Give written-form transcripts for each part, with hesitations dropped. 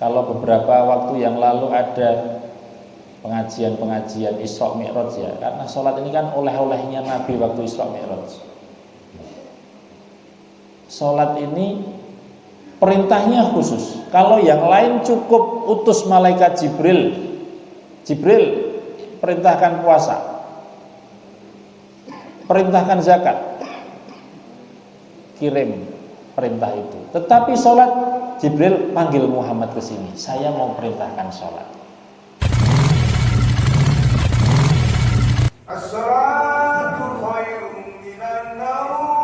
Kalau beberapa waktu yang lalu ada pengajian-pengajian Isra Mi'raj ya, karena sholat ini kan oleh-olehnya Nabi waktu Isra Mi'raj. Sholat ini perintahnya khusus. Kalau yang lain cukup utus malaikat Jibril, perintahkan puasa, perintahkan zakat, kirim perintah itu. Tetapi sholat, Jibril panggil Muhammad ke sini, saya mau perintahkan sholat. As-salatu khairun minan naum.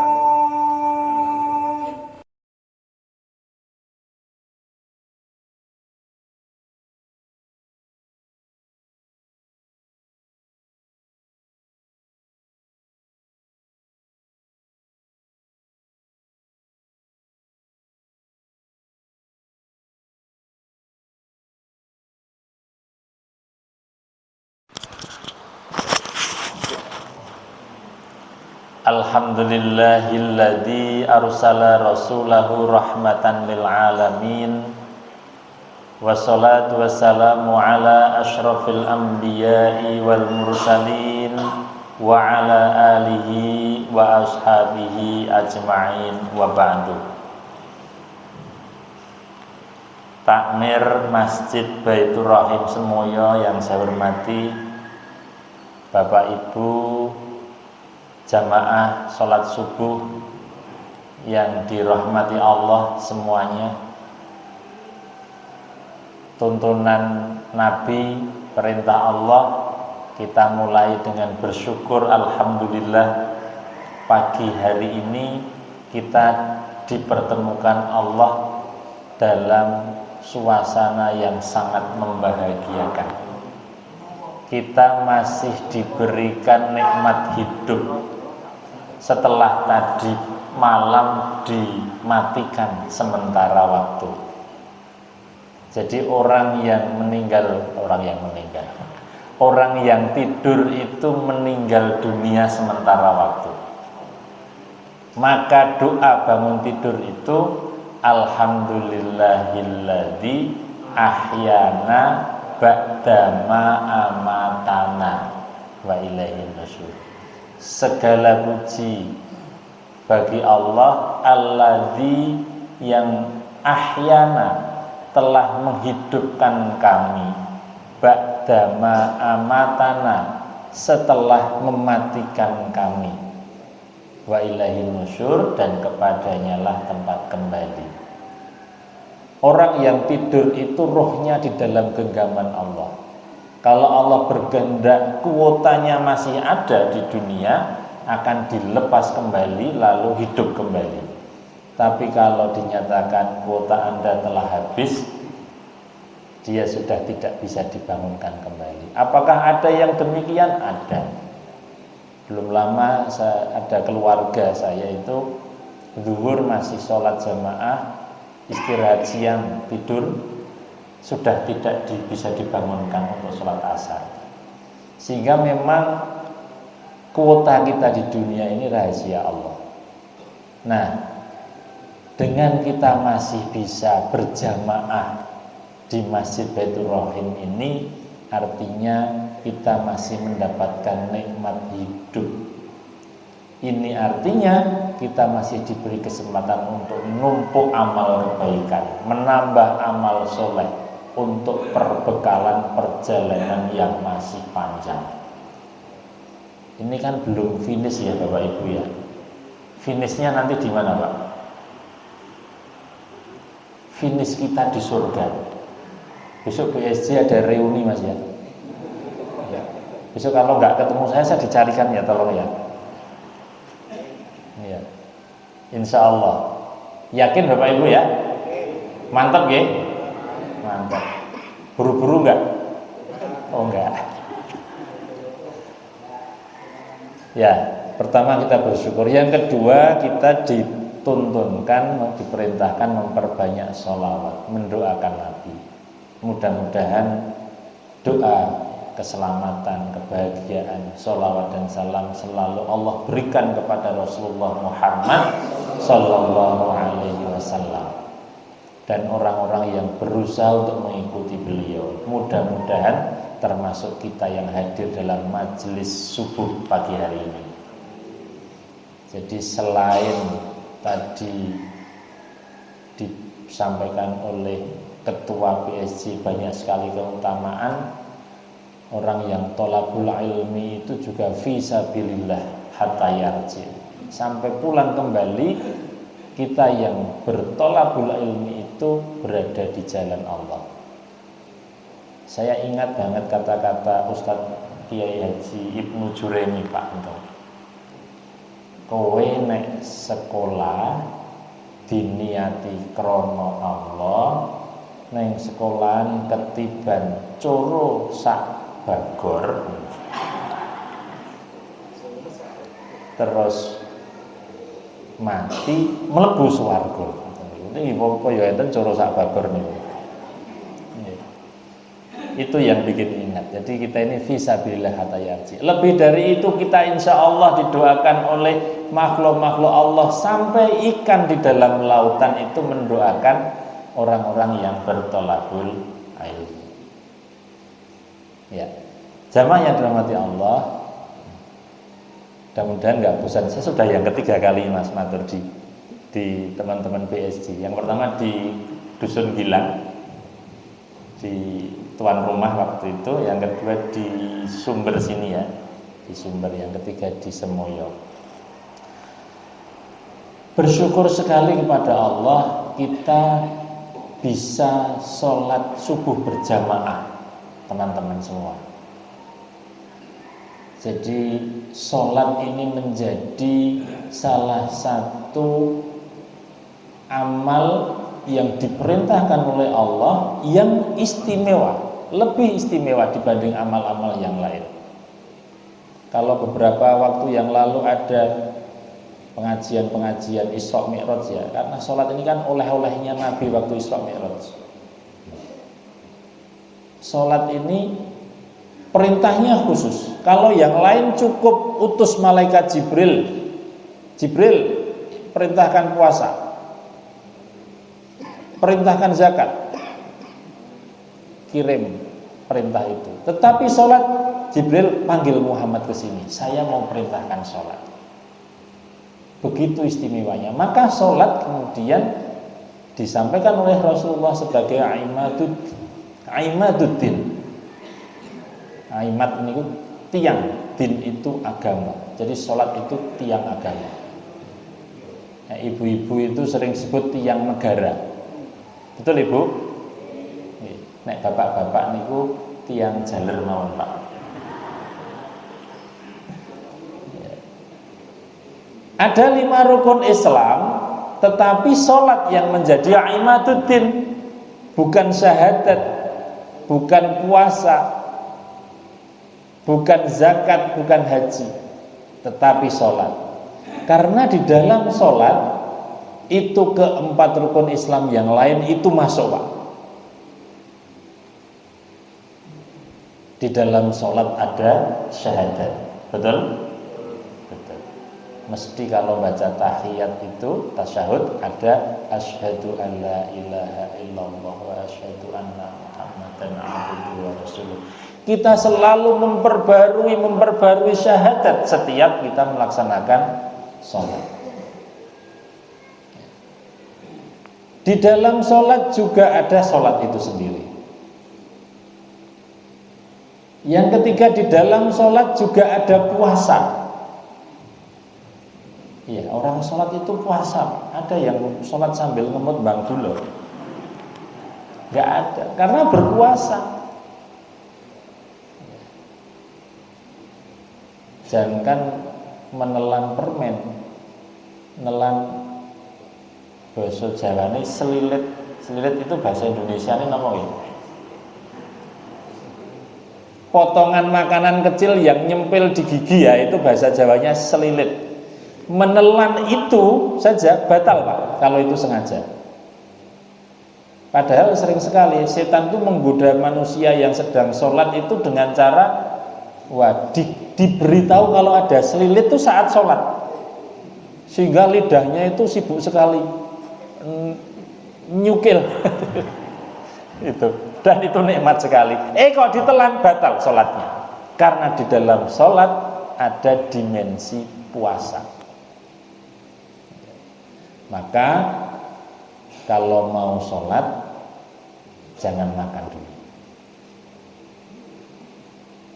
Alhamdulillahilladzi arsala rasulahu rahmatan lil alamin. Wassalatu wassalamu ala asyrafil anbiya'i wal mursalin wa ala alihi wa ashabihi ajma'in wa ba'du. Takmir Masjid Baitur Rahim Semoyo yang saya hormati, Bapak Ibu jamaah sholat subuh yang dirahmati Allah semuanya. Tuntunan Nabi, perintah Allah, kita mulai dengan bersyukur. Alhamdulillah, pagi hari ini kita dipertemukan Allah dalam suasana yang sangat membahagiakan. Kita masih diberikan nikmat hidup setelah tadi malam dimatikan sementara waktu. Jadi orang yang tidur itu meninggal dunia sementara waktu. Maka doa bangun tidur itu alhamdulillahilladzi ahyana ba'dama amatana wa ilaihin nusyur. Segala puji bagi Allah alladzi yang ahyana telah menghidupkan kami, ba'dama amatana setelah mematikan kami, wa ilaihin nusyur dan kepadanya lah tempat kembali. Orang yang tidur itu rohnya di dalam genggaman Allah. Kalau Allah berkehendak kuotanya masih ada di dunia, akan dilepas kembali lalu hidup kembali. Tapi kalau dinyatakan kuota Anda telah habis, dia sudah tidak bisa dibangunkan kembali. Apakah ada yang demikian? Ada. Belum lama ada keluarga saya itu zuhur masih sholat jamaah, istirahat siang tidur, sudah tidak bisa dibangunkan untuk sholat asar. Sehingga memang kuota kita di dunia ini rahasia Allah. Nah, dengan kita masih bisa berjamaah di Masjid Baitur Rahim ini, artinya kita masih mendapatkan nikmat hidup. Ini artinya kita masih diberi kesempatan untuk menumpuk amal kebaikan, menambah amal soleh untuk perbekalan perjalanan yang masih panjang. Ini kan belum finish ya Bapak Ibu ya. Finishnya nanti di mana Pak? Finish kita di surga. Besok BSJ ada reuni Mas ya. Besok kalau nggak ketemu saya dicarikan ya, tolong ya. Ya. Insya Allah. Yakin Bapak Ibu ya? Mantap ya? Mantap. Buru-buru nggak? Oh enggak. Ya, pertama kita bersyukur. Yang kedua, kita dituntunkan, diperintahkan memperbanyak sholawat, mendoakan Nabi. Mudah-mudahan doa keselamatan, kebahagiaan, sholawat dan salam selalu Allah berikan kepada Rasulullah Muhammad Sallallahu Alaihi Wasallam. dan orang-orang yang berusaha untuk mengikuti beliau. Mudah-mudahan termasuk kita yang hadir dalam majelis subuh pagi hari ini. Jadi selain tadi disampaikan oleh Ketua PSG banyak sekali keutamaan, orang yang tolabul ilmi itu juga fisabilillah hatta yarji, sampai pulang kembali. Kita yang bertolabul ilmi itu berada di jalan Allah. Saya ingat banget kata-kata Ustadz Kiai Haji Ibnu Juremi, Pak, kowe nek sekolah diniati krono Allah, neng sekolahan ketiban coro sak bagor, terus mati mlebu swarga. Ini apa ya enten coro sak bagor niku. Itu yang bikin ingat. Jadi kita ini fisabilillah hatta yarji. Lebih dari itu kita insya Allah didoakan oleh makhluk-makhluk Allah, sampai ikan di dalam lautan itu mendoakan orang-orang yang bertolabul ilmi. Ya, jamaah yang dirahmati Allah, mudah-mudahan nggak bosan. Saya sudah yang ketiga kali Mas matur di teman-teman PSG. Yang pertama di Dusun Gilang, di tuan rumah waktu itu, yang kedua di Sumber sini ya, di Sumber, yang ketiga di Semoyo. Bersyukur sekali kepada Allah kita bisa sholat subuh berjamaah, teman-teman semua. Jadi sholat ini menjadi salah satu amal yang diperintahkan oleh Allah yang istimewa, lebih istimewa dibanding amal-amal yang lain. Kalau beberapa waktu yang lalu ada pengajian-pengajian Isra Mi'raj ya, karena sholat ini kan oleh-olehnya Nabi waktu Isra Mi'raj. Sholat ini perintahnya khusus. Kalau yang lain cukup utus malaikat Jibril perintahkan puasa, perintahkan zakat, kirim perintah itu. Tetapi sholat, Jibril panggil Muhammad ke sini, saya mau perintahkan sholat. Begitu istimewanya. Maka sholat kemudian disampaikan oleh Rasulullah sebagai aimaduddin. Aimat ini tiang, din itu agama. Jadi sholat itu tiang agama. Nah, ibu-ibu itu sering sebut tiang negara. Betul Ibu? Nek bapak-bapak niku tiang jaler mawon Pak. Ada 5 rukun Islam, tetapi sholat yang menjadi aimaduddin, bukan syahadat, bukan puasa, bukan zakat, bukan haji, tetapi sholat. Karena di dalam sholat itu keempat rukun Islam yang lain itu masuk Pak. Di dalam sholat ada syahadat, betul? Betul. Mesti kalau baca tahiyat itu tasyahud ada asyhadu an la ilaha illallah wa asyhadu anna muhammadan abduhu wa rasuluh. Kita selalu memperbarui syahadat setiap kita melaksanakan sholat. Di dalam sholat juga ada sholat itu sendiri. Yang ketiga, di dalam sholat juga ada puasa. Iya, orang sholat itu puasa. Ada yang sholat sambil ngemut bang dulu. Gak ada, karena berpuasa. Jangan menelan permen, nelan bahasa Jawa ini selilit. Selilit itu bahasa Indonesia ini namanya potongan makanan kecil yang nyempil di gigi ya, itu bahasa Jawanya selilit. Menelan itu saja batal Pak, kalau itu sengaja. Padahal sering sekali setan itu menggoda manusia yang sedang sholat itu dengan cara diberitahu kalau ada selilit itu saat sholat, sehingga lidahnya itu sibuk sekali nyukil. Itu, dan itu nikmat sekali. Kok ditelan, batal sholatnya, karena di dalam sholat ada dimensi puasa. Maka kalau mau sholat jangan makan dulu.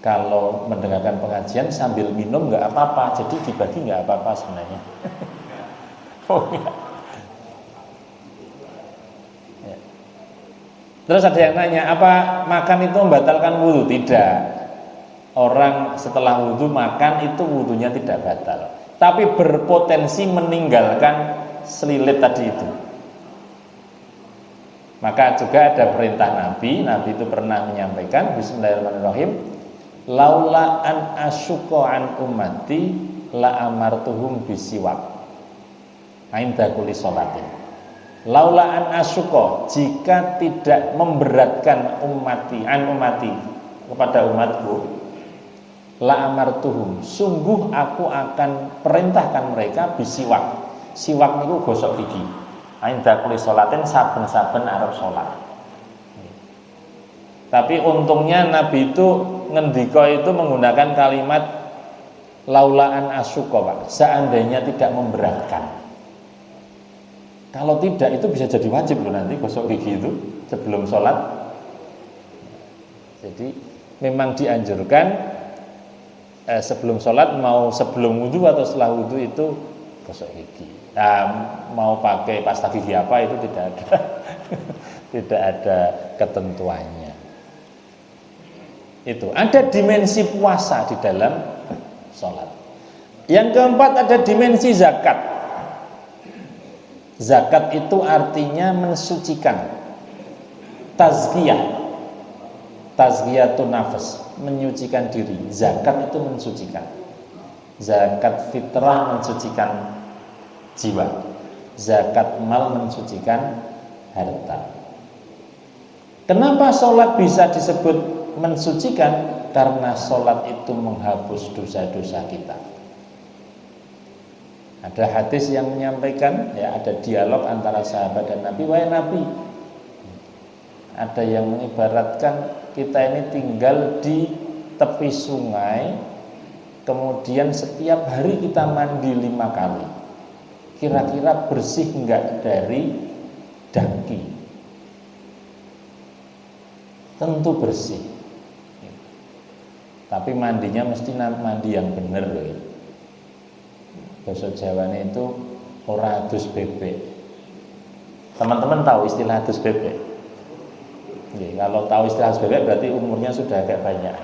Kalau mendengarkan pengajian sambil minum nggak apa-apa, jadi dibagi nggak apa-apa sebenarnya. Oh, ya. Terus ada yang nanya, apa makan itu membatalkan wudhu? Tidak. Orang setelah wudhu makan itu wudhunya tidak batal, tapi berpotensi meninggalkan selilit tadi itu. Maka juga ada perintah Nabi itu pernah menyampaikan, Bismillahirrahmanirrahim, laula an asyqa an ummati la amartuhum bisiwak inda kulli sholatin. Laula an asyqa, jika tidak memberatkan ummati kepada umatku, la amartuhum, sungguh aku akan perintahkan mereka bisiwak. Siwak niku gosok gigi. Inda kulli sholatin, saben-saben arep salat. Tapi untungnya Nabi itu ngendika itu menggunakan kalimat laulaan asyqa, Pak. Seandainya tidak memberatkan. Kalau tidak itu bisa jadi wajib loh nanti gosok gigi itu sebelum sholat. Jadi memang dianjurkan sebelum sholat, mau sebelum wudhu atau setelah wudhu itu gosok gigi. Nah, mau pakai pasta gigi apa itu tidak ada, tidak ada ketentuannya. Itu ada dimensi puasa di dalam sholat. Yang keempat ada dimensi zakat. Zakat itu artinya mensucikan, tazkiyatun nafas, menyucikan diri. Zakat itu mensucikan. Zakat fitrah mensucikan jiwa. Zakat mal mensucikan harta. Kenapa sholat bisa disebut mensucikan? Karena sholat itu menghapus dosa-dosa kita. Ada hadis yang menyampaikan, ya ada dialog antara sahabat dan Nabi. Wahai Nabi, ada yang mengibaratkan kita ini tinggal di tepi sungai, kemudian setiap hari kita mandi 5 kali. Kira-kira bersih enggak dari daki? Tentu bersih. Tapi mandinya mesti mandi yang benar loh. Bahasa Jawane itu ora adus bebek. Teman-teman tahu istilah adus bebek? Kalau tahu istilah adus bebek berarti umurnya sudah agak banyak.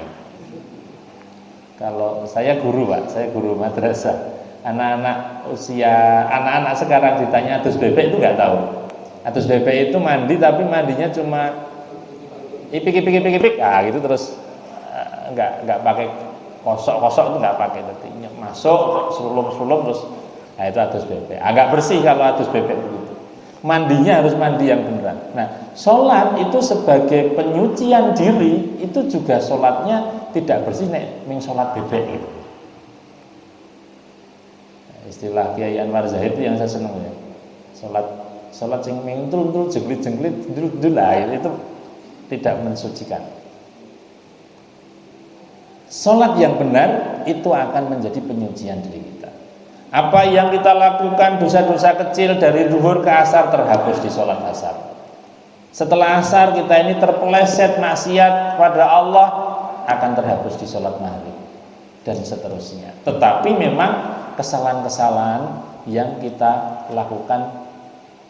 Kalau saya guru, Pak, saya guru madrasah. Anak-anak sekarang ditanya adus bebek itu nggak tahu. Adus bebek itu mandi tapi mandinya cuma ipik. Gitu terus nggak pakai kosok itu nggak pakai, tapi masuk sulum terus, nah itu adus bebek. Agak bersih kalau adus bebek begitu. Mandinya harus mandi yang benar. Nah, sholat itu sebagai penyucian diri itu juga sholatnya tidak bersih nek ming sholat bebek gitu. Nah, istilah Kiai Anwar Zahid itu yang saya senang ya. Sholat sing ming tul jenglit lah itu tidak mensucikan. Sholat yang benar itu akan menjadi penyucian diri kita. Apa yang kita lakukan, dosa-dosa kecil dari zuhur ke asar terhapus di sholat asar. Setelah asar kita ini terpeleset maksiat pada Allah, akan terhapus di sholat maghrib dan seterusnya. Tetapi memang kesalahan-kesalahan yang kita lakukan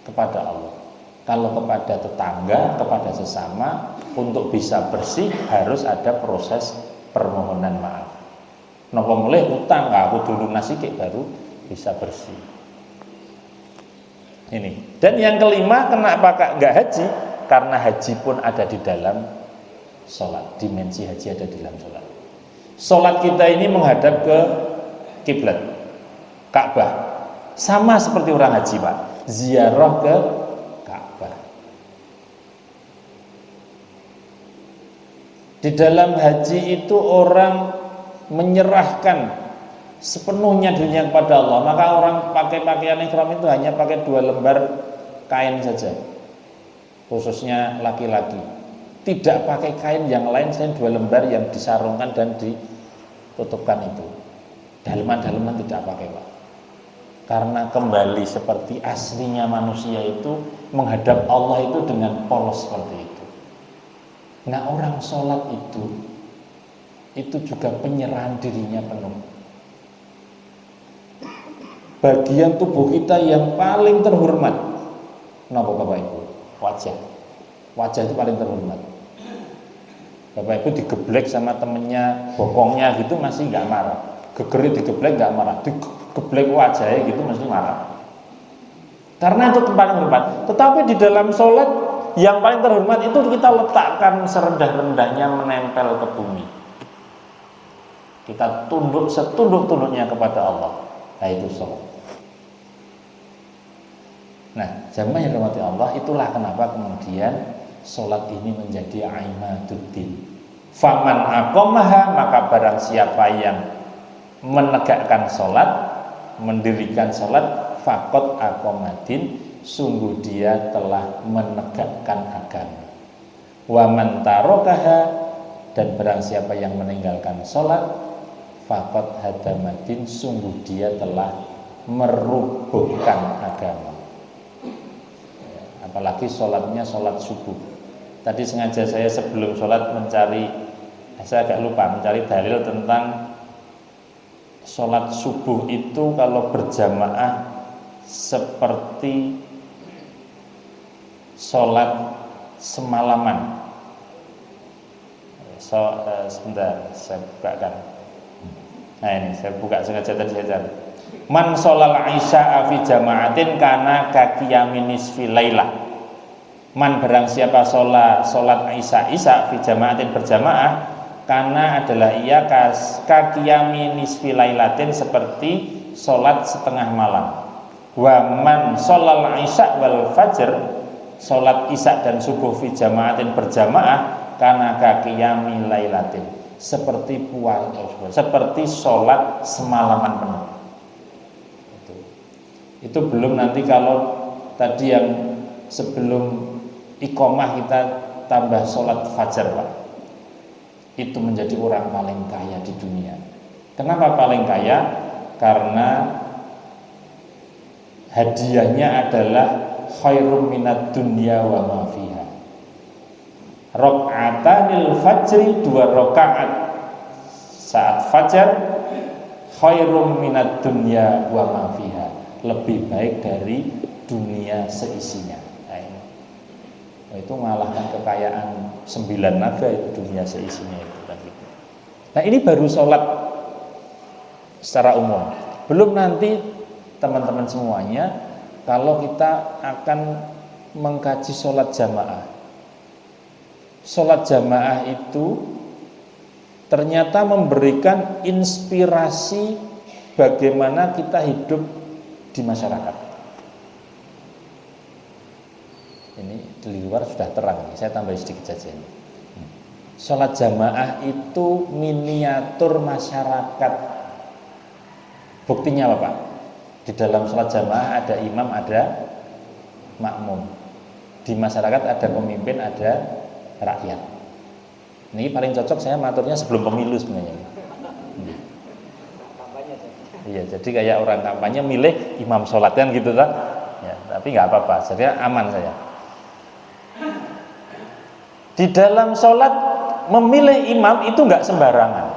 kepada Allah. Kalau kepada tetangga, kepada sesama, untuk bisa bersih harus ada proses permohonan maaf. Napa mulai utang aku dulu nasike baru bisa bersih. Ini. Dan yang kelima, kenapa enggak haji? Karena haji pun ada di dalam sholat. Dimensi haji ada di dalam sholat. Sholat kita ini menghadap ke kiblat, Ka'bah. Sama seperti orang haji, Pak. Ziarah ke Ka'bah. Di dalam haji itu orang menyerahkan sepenuhnya dirinya kepada Allah. Maka orang pakai pakaian ihram itu hanya pakai 2 lembar kain saja. khususnya laki-laki, tidak pakai kain yang lain selain 2 lembar yang disarungkan dan ditutupkan itu. Daleman-daleman tidak pakai, Pak. Karena kembali seperti aslinya manusia itu menghadap Allah itu dengan polos seperti itu. Nah, orang sholat itu juga penyerahan dirinya penuh. Bagian tubuh kita yang paling terhormat, kenapa Bapak Ibu? Wajah itu paling terhormat. Bapak Ibu digeblek sama temennya, bokongnya gitu masih nggak marah. Gegerit digeblek nggak marah, digeblek wajahnya gitu masih marah. Karena itu tempat yang terhormat. Tetapi di dalam sholat yang paling terhormat itu kita letakkan serendah-rendahnya menempel ke bumi. Kita tunduk setunduk-tunduknya kepada Allah. Nah, itu sholat. Nah, jamaah yang dirahmati Allah, itulah kenapa kemudian sholat ini menjadi aimaduddin. Faman aqamaha, maka barang siapa yang menegakkan sholat, mendirikan sholat, faqad aqamadin, sungguh dia telah menegakkan agama. Wa man tarakaha, dan barang siapa yang meninggalkan sholat, faqad hadamadin, sungguh dia telah merubuhkan agama. Apalagi sholatnya sholat subuh. Tadi sengaja saya sebelum sholat saya agak lupa mencari dalil tentang sholat subuh itu kalau berjamaah seperti sholat semalaman. Sebentar, saya bukakan. Nah, ini saya buka sengaja tadi saya cari. Man sholal isya'a fi jama'atin kana kaqiyamin nisfi lailah. Man barang siapa sholat isya fi jama'atin berjamaah, karena adalah ia kaqiyamin nisfi lailatin, seperti sholat setengah malam. Wa man sholal isya wal fajr, sholat isya dan subuh fi jama'atin berjamaah, kana kaqiyamin lailatin, seperti sholat semalaman penuh. Itu belum nanti kalau tadi yang sebelum iqomah kita tambah sholat fajar, Pak. Itu menjadi orang paling kaya di dunia. Kenapa paling kaya? Karena hadiahnya adalah khairum minad dunya wa ma fiha. Raka'atanil fajri, 2 rakaat saat fajar, khairum minad dunya wa ma fiha, lebih baik dari dunia seisinya. Nah, itu mengalahkan kekayaan 9 naga itu dunia seisinya itu kan gitu. Nah, ini baru sholat secara umum. Belum nanti teman-teman semuanya kalau kita akan mengkaji sholat jamaah. Sholat jamaah itu ternyata memberikan inspirasi bagaimana kita hidup di masyarakat. Ini di luar sudah terang, saya tambah sedikit saja ini. Sholat jamaah itu miniatur masyarakat. Buktinya apa, Pak? Di dalam sholat jamaah ada imam, ada makmum. Di masyarakat ada pemimpin, ada rakyat. Ini paling cocok saya maturnya sebelum pemilu sebenarnya. Iya, jadi kayak orang kampanye milih imam sholat kan gitu kan? Ya, tapi nggak apa-apa, jadi aman saya. Di dalam sholat memilih imam itu nggak sembarangan.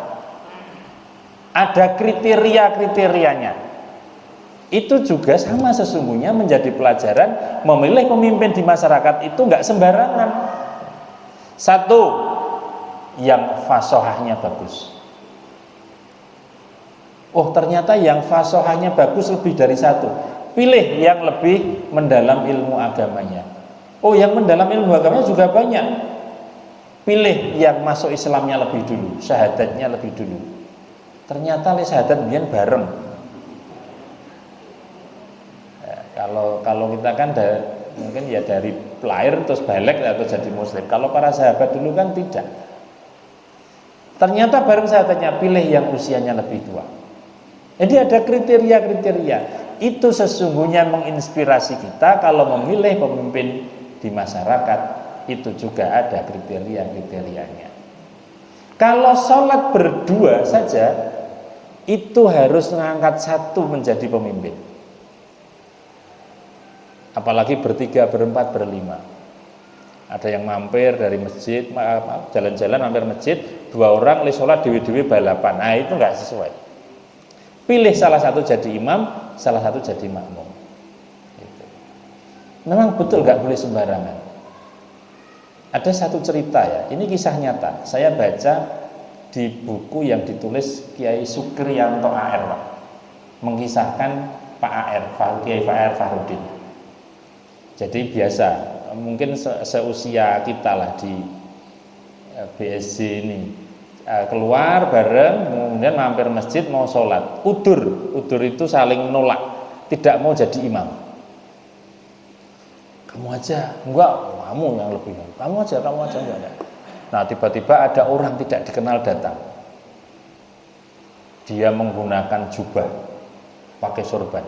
Ada kriteria-kriterianya. Itu juga sama sesungguhnya menjadi pelajaran memilih pemimpin di masyarakat itu nggak sembarangan. Satu, yang fasohahnya bagus. Oh, ternyata yang fasohahnya bagus lebih dari satu. Pilih yang lebih mendalam ilmu agamanya. Oh, yang mendalam ilmu agamanya juga banyak. Pilih yang masuk Islamnya lebih dulu, syahadatnya lebih dulu. Ternyata syahadat biyen bareng. Ya, kalau kita kan mungkin ya dari lahir terus balik atau jadi muslim. Kalau para sahabat dulu kan tidak. Ternyata bareng syahadatnya, pilih yang usianya lebih tua. Jadi ada kriteria-kriteria. Itu sesungguhnya menginspirasi kita kalau memilih pemimpin di masyarakat, itu juga ada kriteria-kriterianya. Kalau sholat berdua saja, itu harus mengangkat satu menjadi pemimpin. Apalagi bertiga, berempat, berlima. Ada yang mampir dari masjid, jalan-jalan mampir masjid, 2 orang li sholat dewi-dewi balapan. Nah itu nggak sesuai. Pilih salah satu jadi imam, salah satu jadi makmum. Gitu. Memang betul nggak boleh sembarangan. Ada satu cerita ya, ini kisah nyata. Saya baca di buku yang ditulis Kiai Sukriyanto AR, Pak. Mengisahkan Pak AR, Kiai AR Fahrudin. Jadi biasa, mungkin seusia kita lah di BSC ini, keluar bareng, kemudian mampir masjid mau sholat. Udur itu saling menolak, tidak mau jadi imam. Kamu aja, enggak, kamu yang lebih, kamu aja enggak. Nah tiba-tiba ada orang tidak dikenal datang. Dia menggunakan jubah, pakai sorban.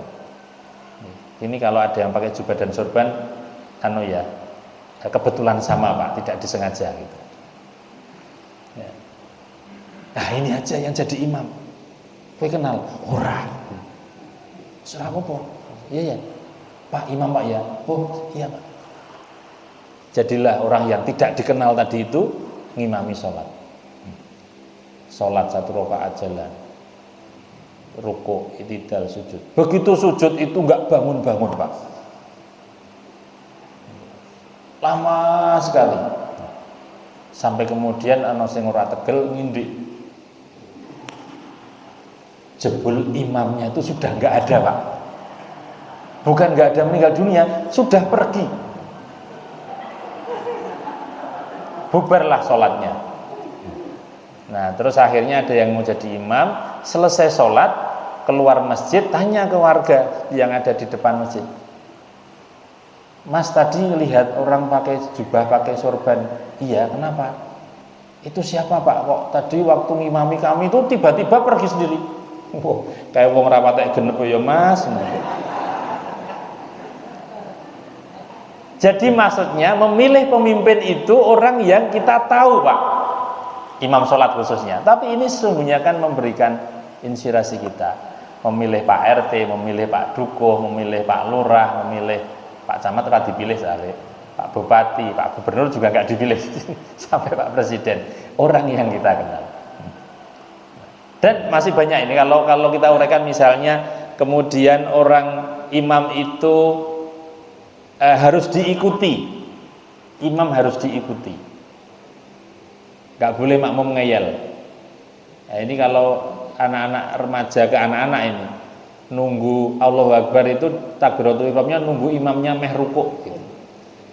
Ini kalau ada yang pakai jubah dan sorban, kebetulan sama Pak, tidak disengaja gitu. Ya. Nah ini aja yang jadi imam. Kowe kenal orang. Surah apa? Iya ya. Pak imam Pak ya. Oh iya Pak. Jadilah orang yang tidak dikenal tadi itu ngimami sholat. Sholat 1 rakaat jalan, rukuk, i'tidal, sujud. Begitu sujud itu nggak bangun-bangun Pak. Lama sekali. Sampai kemudian ana sing ora tegel ngindik. Jebul imamnya itu sudah nggak ada Pak. Bukan nggak ada meninggal dunia, sudah pergi. Bubarlah sholatnya. Nah terus akhirnya ada yang mau jadi imam, selesai sholat keluar masjid, tanya ke warga yang ada di depan masjid, Mas tadi lihat orang pakai jubah, pakai sorban. Iya, kenapa? Itu siapa Pak? Kok tadi waktu ngimami kami itu tiba-tiba pergi sendiri. Wow, kayak wong rapatek genep ya Mas. Jadi maksudnya memilih pemimpin itu orang yang kita tahu Pak, imam sholat khususnya. Tapi ini sesungguhnya kan memberikan inspirasi kita. Memilih Pak RT, memilih Pak Dukuh, memilih Pak Lurah, memilih Pak Camat kan dipilih sekali, Pak Bupati, Pak Gubernur juga nggak dipilih sampai Pak Presiden. Orang yang kita kenal. Dan masih banyak ini kalau kita uraikan misalnya kemudian orang imam itu harus diikuti, imam harus diikuti, nggak boleh makmum ngeyel. Nah, ini kalau anak-anak remaja ke anak-anak ini nunggu Allahu Akbar itu takbiratul ihramnya nunggu imamnya meh rukuk gitu.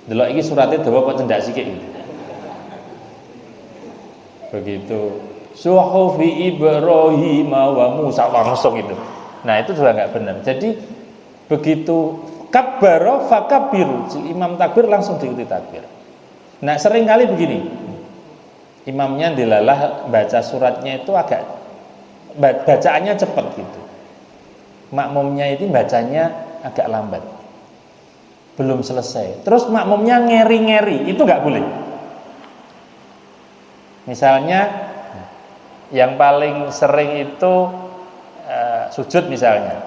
Delok iki suratnya dawa kok cendak sikik gitu. Begitu suhufi Ibrahim wa Musa langsung itu. Nah itu juga nggak benar. Jadi begitu kabbaro fakabbiru, imam takbir langsung diikuti takbir. Nah seringkali begini, imamnya dilalah baca suratnya itu agak bacaannya cepat gitu, makmumnya itu bacanya agak lambat, belum selesai, terus makmumnya ngeri-ngeri, itu nggak boleh. Misalnya yang paling sering itu sujud misalnya,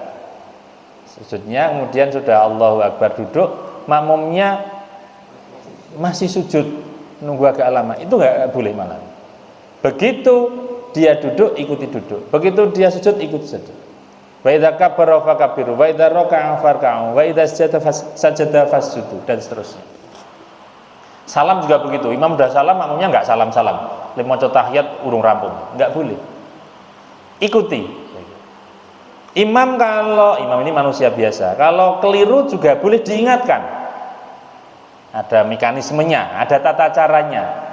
sujudnya kemudian sudah Allahu Akbar duduk, makmumnya masih sujud nunggu agak lama, itu nggak boleh malah. Begitu dia duduk ikuti duduk, begitu dia sujud ikuti sujud. Wa idza kabbara fakabbiru, wa idza raka'a farka'u, wa idza sajada fasjudu, dan seterusnya. Salam juga begitu, imam udah salam, makmumnya nggak salam-salam, maca tahiyat urung rampung, nggak boleh. Ikuti. Imam ini manusia biasa, kalau keliru juga boleh diingatkan. Ada mekanismenya, ada tata caranya.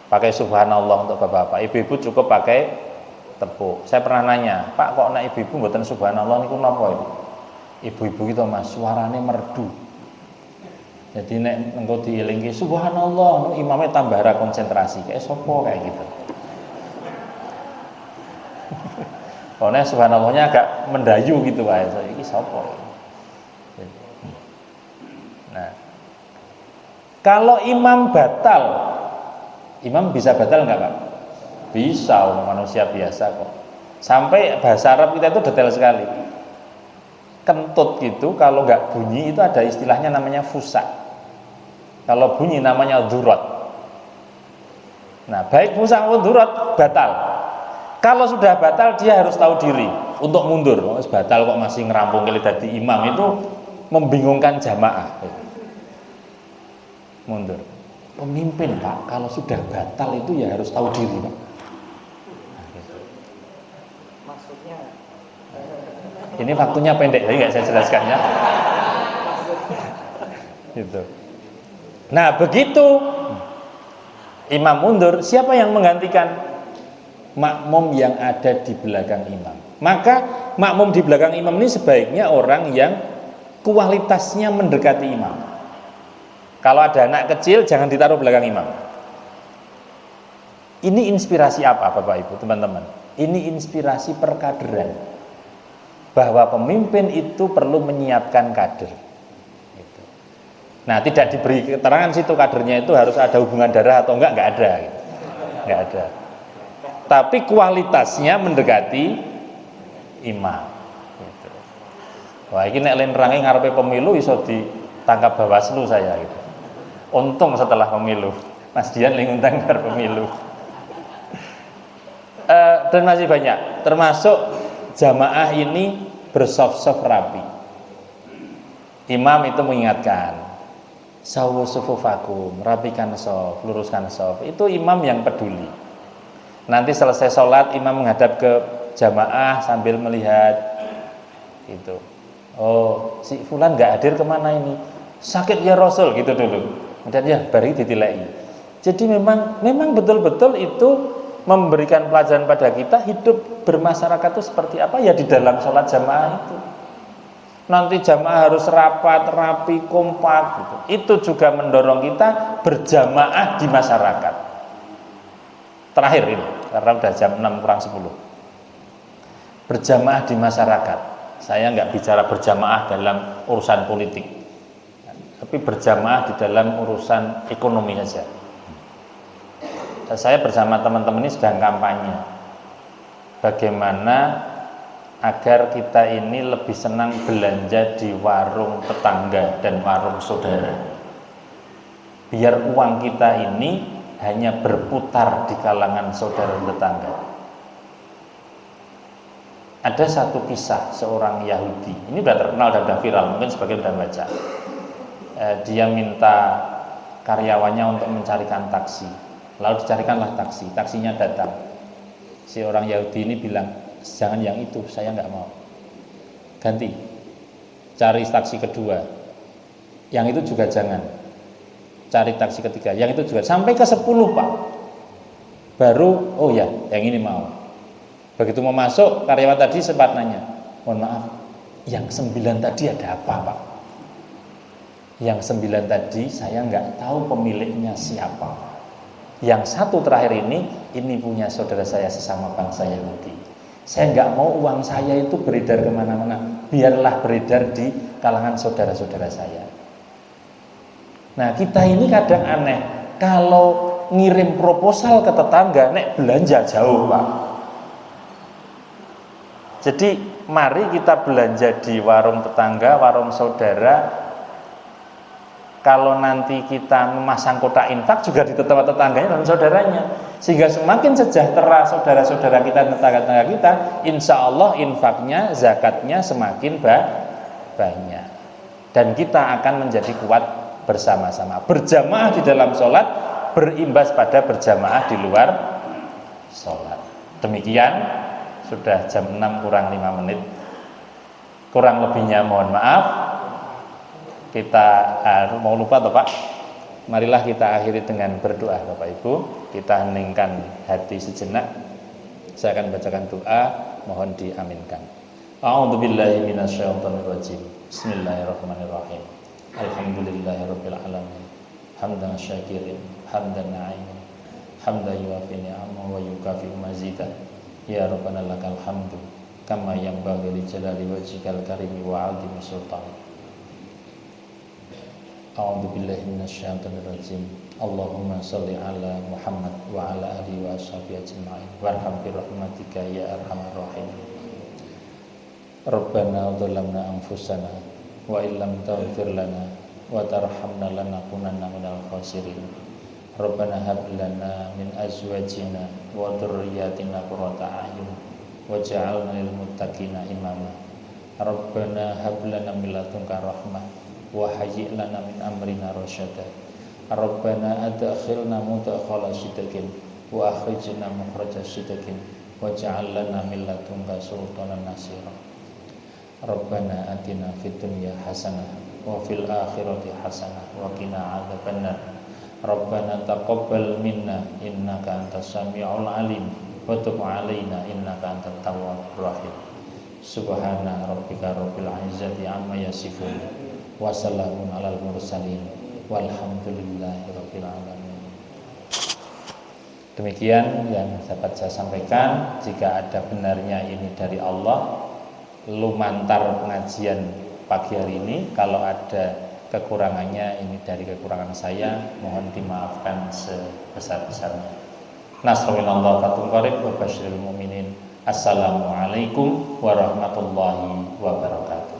Pakai subhanallah untuk bapak-bapak, ibu-ibu cukup pakai tepuk. Saya pernah nanya, Pak kok nek ibu-ibu mboten subhanallah niku napa itu? Ibu-ibu gitu Mas, suarane merdu. Jadi nek engko dielingke subhanallah, imamnya tambah ra konsentrasi, kayak sopo kayak gitu. Soalnya subhanallahnya agak mendayu gitu Pak. Ini sapa? Nah, Kalau imam batal, imam bisa batal nggak Pak? Bisa, manusia biasa kok. Sampai bahasa Arab kita itu detail sekali. Kentut gitu kalau nggak bunyi itu ada istilahnya namanya fusa. Kalau bunyi namanya durat. Nah, baik fusa maupun durat batal. Kalau sudah batal dia harus tahu diri untuk mundur. Oh, batal kok masih ngerampung kali dadi imam, itu membingungkan jamaah. Mundur. Pemimpin Pak, kalau sudah batal itu ya harus tahu diri Pak. Maksudnya Ini waktunya pendek, jadi nggak saya jelaskan ya. Gitu. Nah begitu imam mundur, siapa yang menggantikan? Makmum yang ada di belakang imam. Maka makmum di belakang imam ini sebaiknya orang yang kualitasnya mendekati imam. Kalau ada anak kecil jangan ditaruh belakang imam. Ini inspirasi apa Bapak Ibu teman-teman? Ini inspirasi perkaderan, bahwa pemimpin itu perlu menyiapkan kader. Gitu. Nah tidak diberi keterangan situ kadernya itu harus ada hubungan darah atau enggak ada. Gitu. Enggak ada. Tapi kualitasnya mendekati imam. Gitu. Wah ini nek len rangi ngarepe pemilu iso ditangkap Bawaslu saya gitu. Untung setelah pemilu, Mas Dian ngundang bar pemilu. Dan masih banyak, termasuk jamaah ini bersof-sof rapi. Imam itu mengingatkan, sawu sufufakum, rapikan sof, luruskan sof. Itu imam yang peduli. Nanti selesai sholat, imam menghadap ke jamaah sambil melihat, gitu. Oh, si fulan nggak hadir kemana ini? Sakit ya Rasul, gitu dulu. Kemudian ya bari ditilai. Jadi memang betul-betul itu memberikan pelajaran pada kita, hidup bermasyarakat itu seperti apa ya di dalam sholat jamaah itu. Nanti jamaah harus rapat, rapi, kompak gitu. Itu juga mendorong kita berjamaah di masyarakat. Terakhir ini, karena udah jam 6 kurang 10. Berjamaah di masyarakat. Saya nggak bicara berjamaah dalam urusan politik, tapi berjamaah di dalam urusan ekonomi saja. Saya bersama teman-teman ini sedang kampanye bagaimana agar kita ini lebih senang belanja di warung tetangga dan warung saudara, biar uang kita ini hanya berputar di kalangan saudara tetangga. Ada satu kisah seorang Yahudi, ini sudah terkenal dan sudah viral, mungkin sebagian sudah baca. Dia minta karyawannya untuk mencarikan taksi. Lalu dicarikanlah taksi, taksinya datang. Si orang Yahudi ini bilang, jangan yang itu, saya nggak mau. Ganti, cari taksi kedua. Yang itu juga jangan. Cari taksi ketiga, yang itu juga. Sampai ke 10 Pak. Baru, oh ya, yang ini mau. Begitu mau masuk, karyawan tadi sempat nanya, mohon maaf, yang 9 tadi ada apa Pak? Yang 9 tadi saya nggak tahu pemiliknya siapa. Yang satu terakhir ini punya saudara saya sesama bangsa Yahudi. Saya nggak mau uang saya itu beredar kemana-mana, biarlah beredar di kalangan saudara-saudara saya. Nah kita ini kadang aneh, kalau ngirim proposal ke tetangga, nek belanja jauh Pak. Jadi mari kita belanja di warung tetangga, warung saudara. Kalau nanti kita memasang kotak infak juga di tempat tetangganya dan saudaranya, sehingga semakin sejahtera saudara-saudara kita dan tetangga-tetangga kita, insya Allah infaknya, zakatnya semakin banyak, dan kita akan menjadi kuat bersama-sama. Berjamaah di dalam sholat berimbas pada berjamaah di luar sholat. Demikian, sudah jam 6 kurang 5 menit, kurang lebihnya mohon maaf. Kita mau lupa toh Pak, marilah kita akhiri dengan berdoa Bapak Ibu. Kita heningkan hati sejenak. Saya akan bacakan doa, mohon diaminkan. A'udzubillahi minasyaitonirrajim. Bismillahirrahmanirrahim. Alhamdulillahirabbil alamin. Hamdan syakirin, hamdan na'imin, hamdan yuwafi ni'amahu wa yukafi mazidah. Ya Rabbana lakal hamdu kama yanbaghi li jalali wajhikal karimi wa 'azimi sultanik. A'udzu billahi minasyaitonir rajim. Allahumma shalli ala Muhammad wa ala alihi wa ashabihi ajma'in. Warham bi rahmatika ya arhamar rahim. Rabbana dzalamna anfusana wa illam taghfir lana wa tarhamna lanakunanna minal khasirin. Rabbana hab lana min azwajina wa dhurriyyatina qurrata a'yun waj'alna lil muttaqina imama. Rabbana hab lana min ladunka rahmah wa hayyi' lana min amrina rasyada. Rabbana adkhilna mudkhala sidqin wa akhrijna mukhraja sidqin waj'al lana min ladunka sultanan nasira. Rabbana atina fid dunya hasanah wa fil akhirati hasanah wa qina adzabannar. Rabbana taqabbal minna innaka antas samiul alim wa tub alaina innaka antat tawwabur rahim. Subhana rabbika rabbil izzati amma yasifun wa salamun alal mursalin walhamdulillahi rabbil alamin. Demikian yang dapat saya sampaikan. Jika ada benarnya ini dari Allah, lumantar pengajian pagi hari ini. Kalau ada kekurangannya, ini dari kekurangan saya, mohon dimaafkan sebesar-besarnya. Nasrullah fatum qarib wa basyiril mu'minin. Assalamualaikum warahmatullahi wabarakatuh.